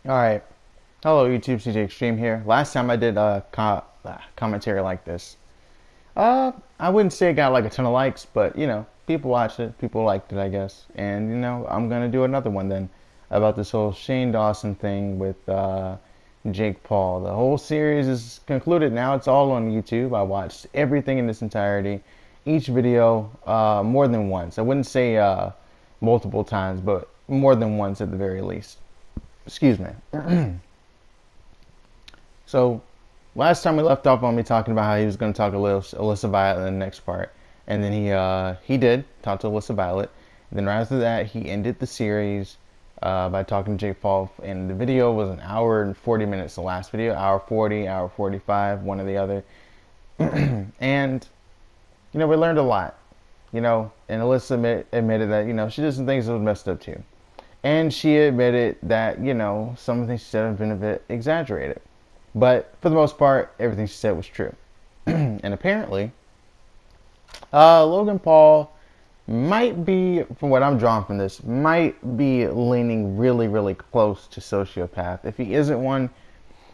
Alright, hello YouTube, CJ Extreme here. Last time I did a commentary like this, I wouldn't say it got like a ton of likes, but people watched it, people liked it, I guess. And I'm gonna do another one then about this whole Shane Dawson thing with Jake Paul. The whole series is concluded now, it's all on YouTube. I watched everything in its entirety, each video, more than once. I wouldn't say multiple times, but more than once at the very least. Excuse me. So, last time we left off on me talking about how he was going to talk to Alyssa Violet in the next part, and then he did talk to Alyssa Violet. And then right after that, he ended the series by talking to Jake Paul, and the video was an hour and 40 minutes. The last video, hour 40, hour 45, one or the other. And we learned a lot. And Alyssa admitted that she did some things that was messed up too. And she admitted that, some of the things she said have been a bit exaggerated. But for the most part, everything she said was true. And apparently, Logan Paul might be, from what I'm drawing from this, might be leaning really, really close to sociopath. If he isn't one,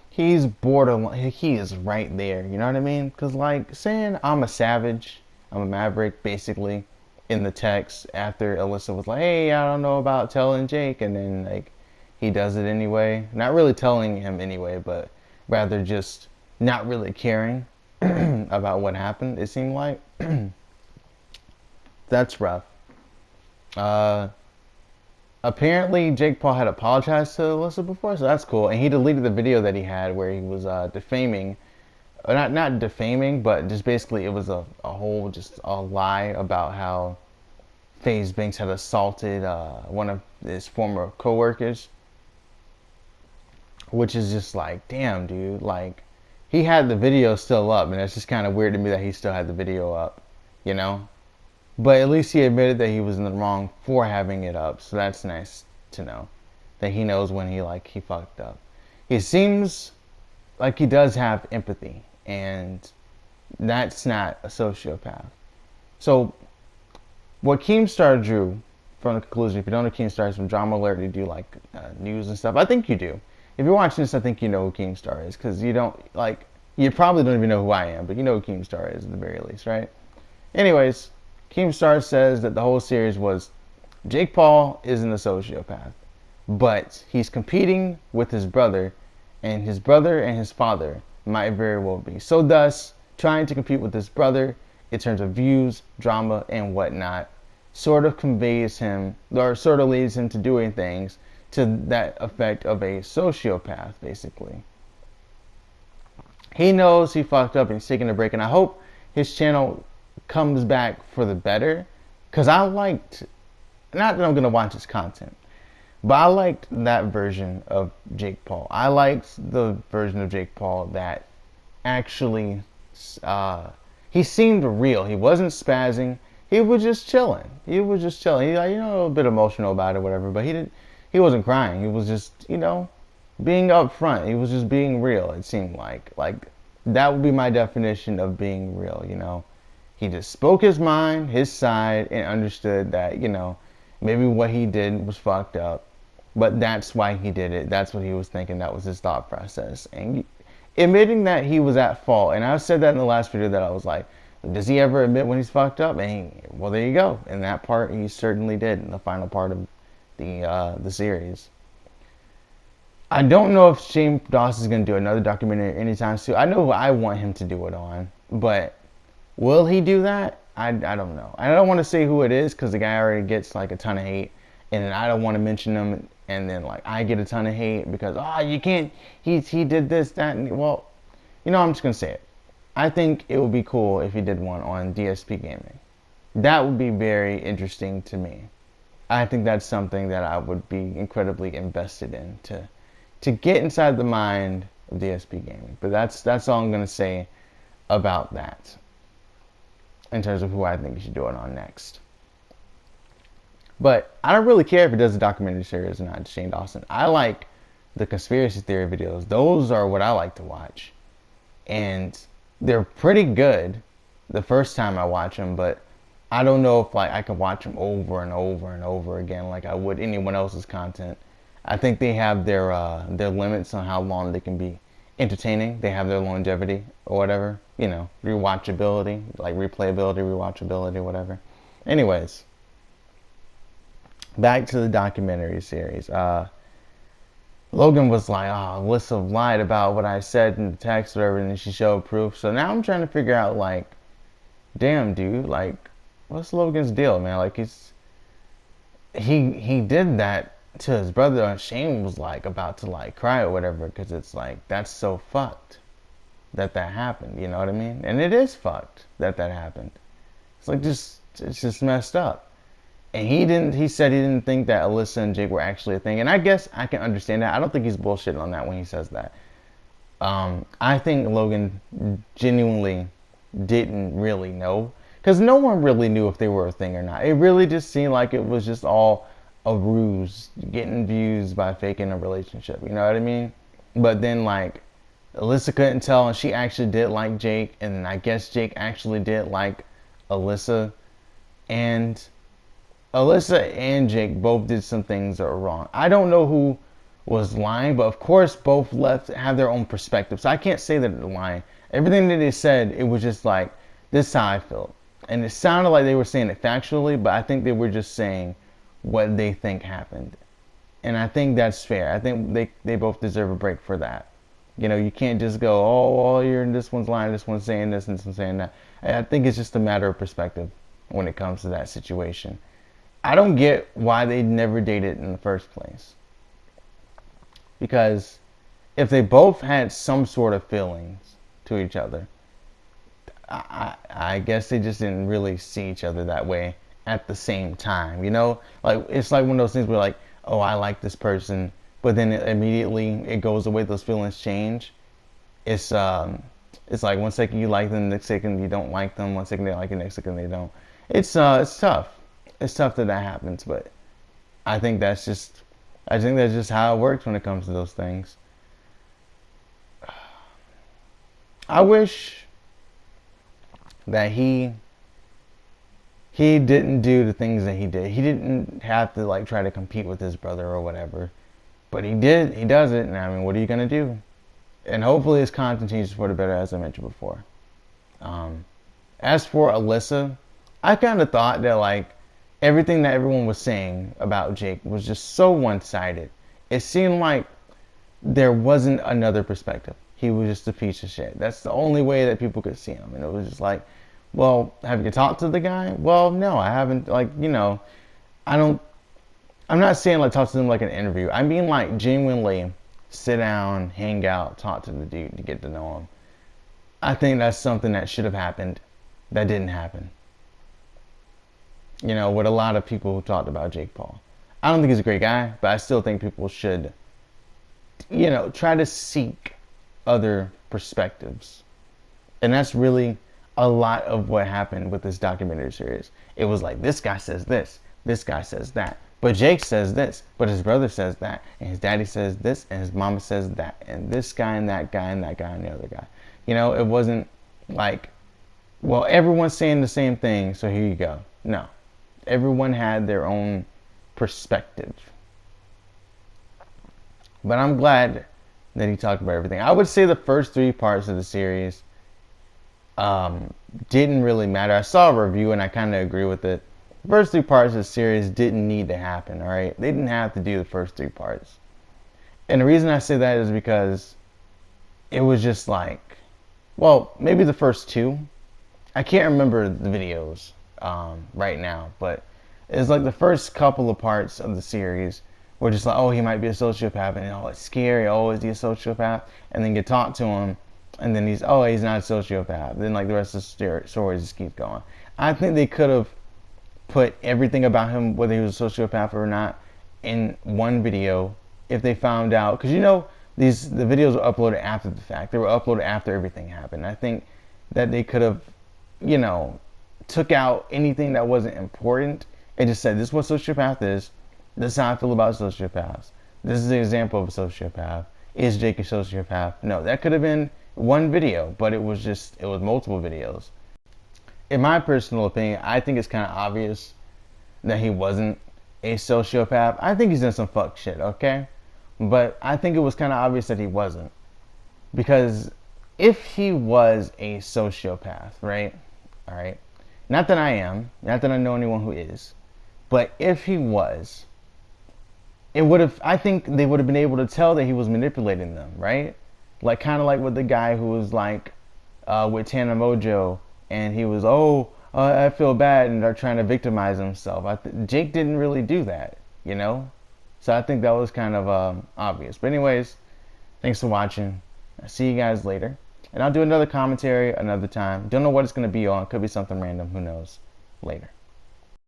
he's borderline. He is right there. You know what I mean? Because, like, saying I'm a savage, I'm a maverick, basically, in the text after Alyssa was like, hey, I don't know about telling Jake, and then like he does it anyway. Not really telling him anyway, but rather just not really caring about what happened, it seemed like. That's rough. Apparently Jake Paul had apologized to Alyssa before, so that's cool. And he deleted the video that he had where he was defaming, not defaming, but just basically it was a whole just a lie about how FaZe Banks had assaulted one of his former coworkers, which is just like, damn, dude. Like, he had the video still up, and it's just kind of weird to me that he still had the video up, you know. But at least he admitted that he was in the wrong for having it up, so that's nice to know that he knows when he fucked up. He seems like he does have empathy, and that's not a sociopath. So what Keemstar drew from the conclusion, if you don't know Keemstar, is from Drama Alert, you do like news and stuff. I think you do. If you're watching this, I think you know who Keemstar is, because you probably don't even know who I am, but you know who Keemstar is at the very least, right? Anyways, Keemstar says that the whole series was Jake Paul isn't a sociopath, but he's competing with his brother, and his brother and his father might very well be. So thus, trying to compete with his brother in terms of views, drama, and whatnot, sort of conveys him, or sort of leads him to doing things to that effect of a sociopath, basically. He knows he fucked up and he's taking a break, and I hope his channel comes back for the better, because I liked, not that I'm going to watch his content, but I liked that version of Jake Paul. I liked the version of Jake Paul that actually, he seemed real. He wasn't spazzing. He was just chilling. He was just chilling. He, a little bit emotional about it, whatever. But he wasn't crying. He was just, being upfront. He was just being real. It seemed like that would be my definition of being real. He just spoke his mind, his side, and understood that maybe what he did was fucked up, but that's why he did it. That's what he was thinking. That was his thought process. And admitting that he was at fault. And I said that in the last video that I was like, does he ever admit when he's fucked up? And well, there you go. In that part, he certainly did in the final part of the series. I don't know if Shane Dawson is going to do another documentary anytime soon. I know who I want him to do it on, but will he do that? I don't know. I don't want to say who it is because the guy already gets like a ton of hate, and then I don't want to mention him, and then like I get a ton of hate because you can't. He did this, that, and well, I'm just gonna say it. I think it would be cool if he did one on DSP Gaming. That would be very interesting to me. I think that's something that I would be incredibly invested in to get inside the mind of DSP Gaming. But that's all I'm gonna say about that in terms of who I think he should do it on next. But I don't really care if he does a documentary series or not, Shane Dawson. I like the conspiracy theory videos. Those are what I like to watch. And they're pretty good the first time I watch them, but I don't know if I could watch them over and over and over again like I would anyone else's content. I think they have their limits on how long they can be entertaining. They have their longevity or whatever, you know, rewatchability, like replayability, rewatchability, whatever. Anyways, back to the documentary series. Logan was like, "Oh, Alyssa lied about what I said in the text, or whatever," and then she showed proof. So now I'm trying to figure out, like, damn, dude, like, what's Logan's deal, man? Like, he did that to his brother, and Shane was like about to like cry or whatever, because it's like that's so fucked that happened. You know what I mean? And it is fucked that happened. It's like it's just messed up. And he said he didn't think that Alyssa and Jake were actually a thing. And I guess I can understand that. I don't think he's bullshitting on that when he says that. I think Logan genuinely didn't really know. Because no one really knew if they were a thing or not. It really just seemed like it was just all a ruse, getting views by faking a relationship. You know what I mean? But then, like, Alyssa couldn't tell, and she actually did like Jake. And I guess Jake actually did like Alyssa. And Alyssa and Jake both did some things that were wrong. I don't know who was lying, but of course both left have their own perspective. So I can't say that they're lying. Everything that they said, it was just like, this is how I felt. And it sounded like they were saying it factually, but I think they were just saying what they think happened. And I think that's fair. I think they both deserve a break for that. You know, you can't just go, oh, this one's lying, this one's saying this, and this one's saying that. I think it's just a matter of perspective when it comes to that situation. I don't get why they never dated in the first place. Because if they both had some sort of feelings to each other, I guess they just didn't really see each other that way at the same time. You know, like it's like one of those things where like, oh, I like this person, but then immediately it goes away. Those feelings change. It's like 1 second you like them, next second you don't like them. 1 second they like it, next second they don't. It's tough. It's tough that happens, but I think that's just how it works when it comes to those things. I wish that he didn't do the things that he did. He didn't have to like try to compete with his brother or whatever, but he did. He does it, and I mean, what are you gonna do? And hopefully his content changes for the better, as I mentioned before. As for Alyssa, I kind of thought that like everything that everyone was saying about Jake was just so one-sided. It seemed like there wasn't another perspective. He was just a piece of shit. That's the only way that people could see him. And it was just like, well, have you talked to the guy? Well, no, I haven't. Like, you know, I'm not saying like talk to them like an interview. I mean like genuinely sit down, hang out, talk to the dude to get to know him. I think that's something that should have happened that didn't happen. You know, with a lot of people who talked about Jake Paul. I don't think he's a great guy, but I still think people should, you know, try to seek other perspectives. And that's really a lot of what happened with this documentary series. It was like, this guy says this guy says that, but Jake says this, but his brother says that, and his daddy says this, and his mama says that, and this guy and that guy and that guy and the other guy. You know, it wasn't like, well, everyone's saying the same thing, so here you go. No. Everyone had their own perspective. But I'm glad that he talked about everything. I would say the first 3 parts of the series didn't really matter. I saw a review and I kind of agree with it. The first 3 parts of the series didn't need to happen, alright? They didn't have to do the first 3 parts. And the reason I say that is because it was just like, well, maybe the first 2. I can't remember the videos right now, but it's like the first couple of parts of the series were just like, oh, he might be a sociopath, and oh, it's scary, oh, is he a sociopath? And then you talk to him, and then he's not a sociopath. Then like the rest of the story just keeps going. I think they could have put everything about him, whether he was a sociopath or not, in one video if they found out, because you know the videos were uploaded after the fact. They were uploaded after everything happened. I think that they could have, you know, took out anything that wasn't important and just said, this is what sociopath is. This is how I feel about sociopaths. This is the example of a sociopath. Is Jake a sociopath? No, that could have been one video, but it was multiple videos. In my personal opinion, I think it's kind of obvious that he wasn't a sociopath. I think he's done some fuck shit, okay? but I think it was kind of obvious that he wasn't. Because if he was a sociopath, right? All right. Not that I am, not that I know anyone who is, but if he was, it would have, I think they would have been able to tell that he was manipulating them, right? Like, kind of like with the guy who was like, with Tana Mojo, and he was, I feel bad, and they're trying to victimize himself. Jake didn't really do that, you know? So I think that was kind of obvious. But anyways, thanks for watching. I'll see you guys later. And I'll do another commentary another time. Don't know what it's going to be on. Could be something random. Who knows? Later.